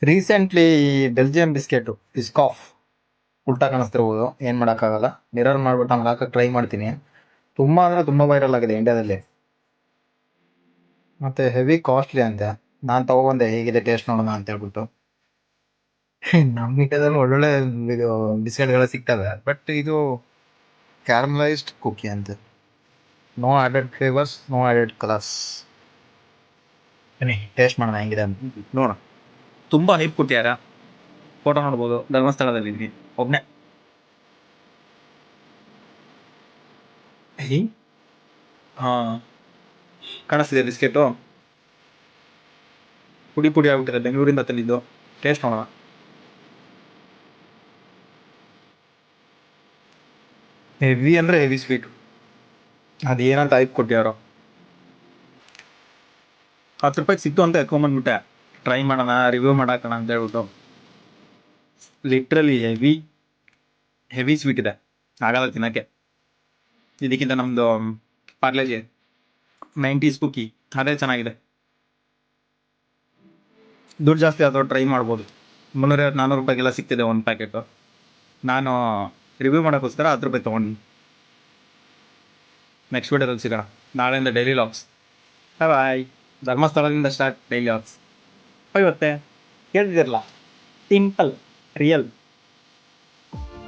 Recently Belgium biscuit ಬಿಸ್ಕಾಫ್ ಉಲ್ಟಾ ಕಾಣಿಸ್ತಿರ್ಬೋದು, ಏನ್ ಮಾಡೋಕ್ಕಾಗಲ್ಲ. ಮಿರರ್ ಮಾಡ್ಬಿಟ್ಟು ಹಂಗೆ ಹಾಕಕ್ಕೆ ಟ್ರೈ ಮಾಡ್ತೀನಿ. ತುಂಬಾ ಅಂದ್ರೆ ತುಂಬಾ ವೈರಲ್ ಆಗಿದೆ ಇಂಡಿಯಾದಲ್ಲಿ. ಮತ್ತೆ ಹೆವಿ ಕಾಸ್ಟ್ಲಿ ಅಂತೆ. ನಾನ್ ತಗೊಬಂದೆ ಹೇಗಿದೆ ಟೇಸ್ಟ್ ನೋಡೋಣ ಅಂತ ಹೇಳ್ಬಿಟ್ಟು. ನಮ್ ಇಂಡಿಯಾದಲ್ಲಿ ಒಳ್ಳೊಳ್ಳೆ ಇದು ಬಿಸ್ಕೆಟ್ಗಳು ಸಿಗ್ತವೆ, ಬಟ್ ಇದು ಕ್ಯಾರಮಲೈಸ್ಡ್ ಕುಕಿ ಅಂತೆ. No added flavours, no added colours. ಬನ್ನಿ ಟೇಸ್ಟ್ ಮಾಡೋಣ ಹೆಂಗಿದೆ ಅಂತ. ನೋಡ ತುಂಬಾ ಹೈಪ್ ಕೊಟ್ಟಿಯಾರ. ಫೋಟೋ ನೋಡ್ಬೋದು. ಧರ್ಮಸ್ಥಳದಲ್ಲಿ ಇದ್ವಿ ಒಬ್ನೇ. ಹಾ, ಕಾಣಿಸ್ತಿದೆ ಬಿಸ್ಕೆಟು. ಪುಡಿ ಪುಡಿ ಆಗ್ಬಿಟ್ಟಿದೆ. ಬೆಂಗಳೂರಿಂದ ತಂದಿದ್ದು. ಟೇಸ್ಟ್ ನೋಡೋಣ. ಹೆವಿ ಅಂದ್ರೆ ಹೆವಿ ಸ್ವೀಟ್. ಅದೇನಂತ ಹೈಪ್ ಕೊಟ್ಟಿಯಾರೋ. 10 ರೂಪಾಯಿಗೆ ಸಿಕ್ತು ಅಂತ ಎತ್ಕೊಂಡ್ಬಂದ್ಬಿಟ್ಟೆ. ಟ್ರೈ ಮಾಡೋಣ, ರಿವ್ಯೂ ಮಾಡಾಕೋಣ ಅಂತ ಹೇಳ್ಬಿಟ್ಟು. ಲಿಟ್ರಲಿ ಹೆವಿ ಸ್ವೀಟ್ ಇದೆ. ಆಗಲ್ಲ ತಿನ್ನಕ್ಕೆ. ಇದಕ್ಕಿಂತ ನಮ್ದು ಪಾರ್ಲೇಜಿ 90s ಕುಕಿ ಅದೇ ಚೆನ್ನಾಗಿದೆ. ದುಡ್ಡು ಜಾಸ್ತಿ ಆದರೂ ಟ್ರೈ ಮಾಡ್ಬೋದು. 350-400 ರೂಪಾಯಿಗೆಲ್ಲ ಸಿಗ್ತಿದೆ ಒಂದು ಪ್ಯಾಕೆಟು. ನಾನು ರಿವ್ಯೂ ಮಾಡೋಕ್ಕೋಸ್ಕರ 10 ರೂಪಾಯಿ ತೊಗೊಂಡು. ನೆಕ್ಸ್ಟ್ ವಿಡಿಯೋದಲ್ಲಿ ಸಿಗೋಣ. ನಾಳೆಯಿಂದ ಡೈಲಿ ಲಾಗ್ಸ್. ಬಾಯ್. ಧರ್ಮಸ್ಥಳದಿಂದ ಸ್ಟಾರ್ಟ್ ಡೈಲಿ ಲಾಗ್ಸ್. ಇವತ್ತೆ ಕೇಳ್ತಿದ್ದೀರಲ್ಲ, ಸಿಂಪಲ್ ರಿಯಲ್.